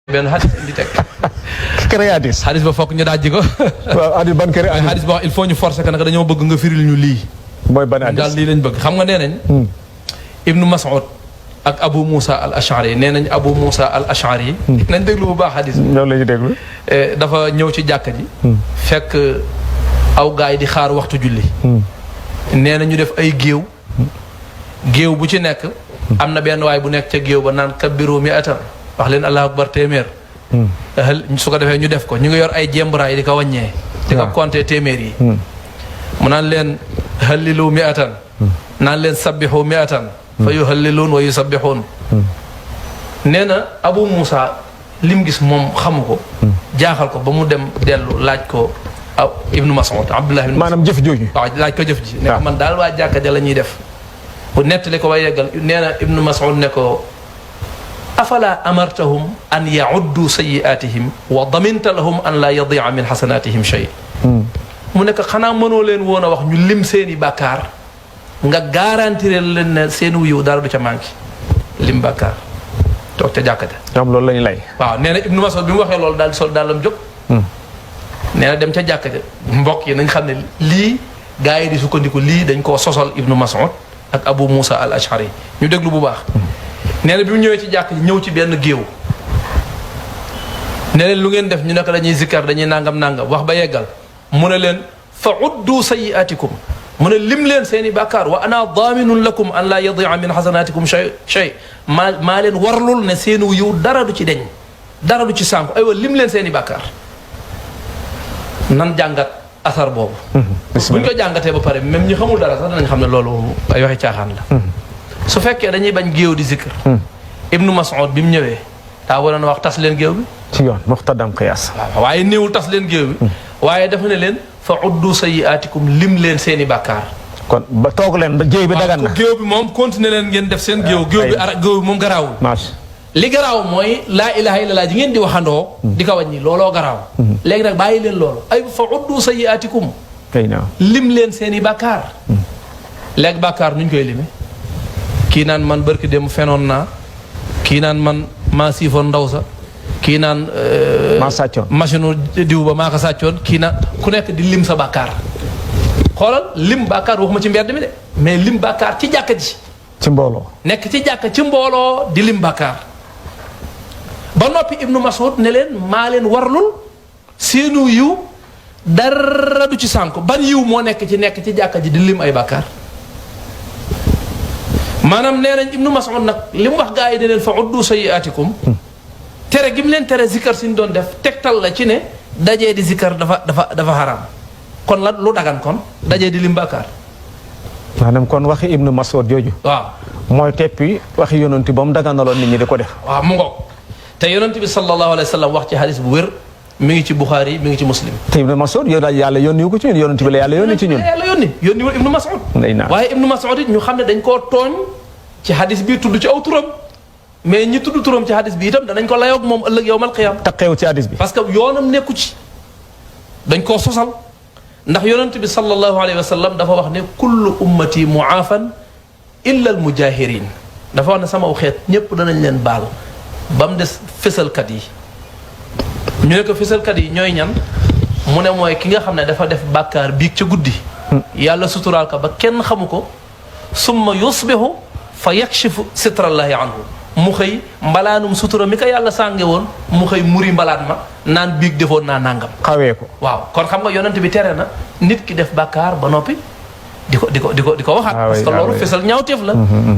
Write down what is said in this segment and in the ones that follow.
benn xadis indi teg. créatis xadis ba fokk ñu dajji ko. waaw Adi ban créatis xadis ba il faut ñu forcer que nag dañoo bëgg nga firil ñu lii. mooy ban hadis daal lii lañ bëgg xam nga nee nañ. Ibnu Mas'ud ak Abu Moussa al Ash'ari nee nañ Abu Moussa al Ash'ari. nañ déglu bu baax xadis bi. loolu la ñuy déglu. dafa ñëw ci jàkka ji. fekk aw gaay di xaar waxtu julli. nee na ñu def ay géew. géew bu ci nekk. am na benn waay bu nekk ca géew ba naan kabbiru mi'atan wax leen allahu akbar téeméer. su ko defee ñu def ko ñu ngi yor ay jembaraay di ko wàññee. di ko compter téeméer yi. mu naan leen hallilu mi'atan. naan leen sabbihu mi'atan. fa yuhalliluun wa yusabbixuun. nee na Abu Moussa lim gis moom xamu ko. jaaxal ko ba mu dem dellu laaj ko Ibnu Mas'ud Abdullah ibnu Mas'ud. maanaam jëf jooju. waaw laaj ko jëf ji. ne ko man daal waa jàkka ja la ñuy def. bu nettali ko ba yeggal nee na Ibnu Mas'ud ne ko. afala amartahum an yauddu sayiatihim wa daminta lahum an laa yadia min xasanatihim shay mu nekk xanaa mënoo leen woon a wax ñu lim seeni bàkkaar nga garantiré leen ne seen yiw dara du ca manqué lim bàkkaar toog ca jàkkate ñoom loolu lañu lay. waaw nee na Ibnu Mas'ud bi mu waxee loolu daal di sol daalam jóg nee na dem ca jàkkate mbokk yi nañ xam ne lii gars yi di sukkandiku lii dañ koo sosal Ibnu Mas'ud ak Abu Moussa al Ash'ari ñu déglu bu baax nee na bi mu ñëwee ci jàkk ji ñëw ci benn géew ne leen lu ngeen def ñu nekk dañuy zikkar dañuy nangam wax ba yeggal mu ne leen fa uddu sayiatikum mu ne lim leen seen i bàkkaar wa ana daminun lakum an laa yadia min xasanatikum shay maa leen warlul ne seenu yiw dara du ci deñ dara du ci sànku aywa lim leen seen i bàkkaar nan jàngat asar boobu buñ ko jàngatee ba pare même ñi xamul dara sax danañ xam ne loolu ay waxi caaxaan la su fekkee dañuy bañ géew di zikr Ibnu Mas'ud bi mu ñëwee daa waroon a wax tas leen géew bi ci yoon muqtadam qiyaas. waaw waaye néewul tas leen géew bi waaye dafa ne leen fa uddu sayiatikum lim leen seeni bàkkaar kon ba toog leen ba géew bi dagan na. géew bi moom continuer leen ngeen def seen géew géew bi moom garaawul li garaaw mooy laa ilaha illallah ji ngeen di waxandoo di ko wàññi looloo garaaw léegi nag bàyyi leen loolu ay fa uddu sayiatikum lim leen seeni bàkkaar léegi bàkkaar nuñ koy lime kii naan man barki dem fenoon naa kii naan man maa siifoon ndaw sa kii naan maa sàccoon machine diw ba maa ko sàccoon kii naan ku nekk di lim sa bàkkaar xoolal lim bàkkaar waxuma ci mbedd mi de mais lim bàkkaar ci jàkka ji ci mbooloo nekk ci jàkka ci mbooloo di lim bàkkaar ba noppi Ibnu Mas'ud ne leen maa leen warlul seenu yiw dara du ci sànku ban yiw moo nekk ci jàkka ji di lim ay bàkkaar maanaam nee nañ Ibnu Mas'ud nag li mu wax gaa yi ne leen fa uddu sayiatikum tere gi mu leen tere zikkar si ñu doon def tegtal la ci ne dajee di zikkar dafa xaraam kon la lu dagan kon dajee di lim bàkkaar maanaam kon waxi Ibnu Mas'ud jooju. waaw mooy teppi waxi yonanti ba mu daganaloon nit ñi di ko def. waaw mu ngoog te yonent bi sallallahu alayhi wa sallam wax ci hadis bu wér mi ngi ci Bukhari mi ngi ci Muslim. te Ibnu Mas'ud yàlla yónni ko ci ñun yonanti bi la yàlla yónni ci ñun. yàlla yónniwul Ibnu Mas'ud. waaye Ibnu Mas'ud it ñu xam ne dañ koo tooñ ci hadis bi tudd ci aw turam mais ñi tudd turam ci hadis bi itam danañ ko layoog moom ëllëg yawmal qiyaam. taqeew ci hadis bi. parce que yoonam nekku ci dañ koo sosal ndax yonent bi sallallahu alayhi wa sallam dafa wax ne kullu ummati mu'aafan illa al mujahirin dafa wax ne sama xeet ñëpp danañ leen baal ba mu des fësalkat yi ñu ne ko fësalkat yi ñooy ñan mu ne mooy ki nga xam ne dafa def bàkkaar biig ca guddi yàlla suturaal ko ba kenn xamu ko summa yusbihu fa yakshifu sitrallahi anhu mu xëy mbalaanum sutura mi ko yàlla sànge woon mu xëy muri mbalaat ma naan biig defoon naa nàngam xawee ko waaw kon xam nga yonent bi tere na nit ki def bàkkaar ba noppi di ko waxaat parce que loolu fesal ñaawteef la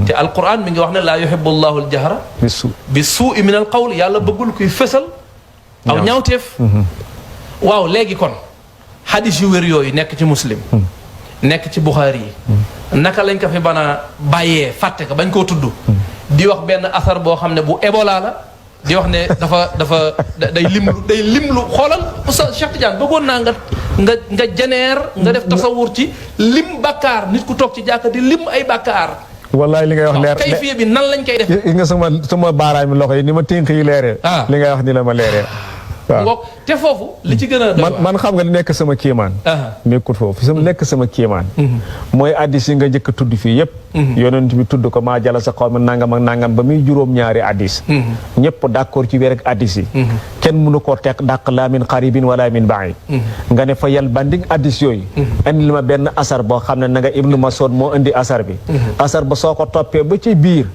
te alquran mi ngi wax ne laa yuhibbu llahu aljahra bi suu'i min al qawl yàlla bëggul kuy fesal aw ñaawteef waaw léegi kon hadis yu wér yooyu nekk ci muslim nekk ci buxaari yi naka lañ ko fi bana bàyyee fàtte ko bañ koo tudd di wax benn asar boo xam ne bu Ebola la di wax ne dafa day limlu xoolal Oustaz Cheikh Tidiane bëggoon naa nga janeer nga def tasawur ci lim bàkkaar nit ku toog ci jàkka di lim ay bàkkaar wallaay li ngay wax leer kayfiya bi nan lañ koy def gis nga sama baaraami loxo yi ni ma tënk yi leeree li ngay wax ni la ma leeree te foofu li ci gën a man xam nga li nekk sama kéemaan nekkul foofu sama nekk sama kéemaan mooy addis yi nga njëkk a tudd fii yëpp yonent bi tudd ko maa jala sa xaw ma nangam ak nangam ba muy juróom-ñaari addis ñëpp d'accord ci wér ak addis yi kenn mënu koo teg dàq laa min qaribin wala min baid nga ne fa yal banding addis yooyu indi ma benn asar boo xam ne na nga Ibnu Mas'ud moo indi asar bi asar ba soo ko toppee ba ci biir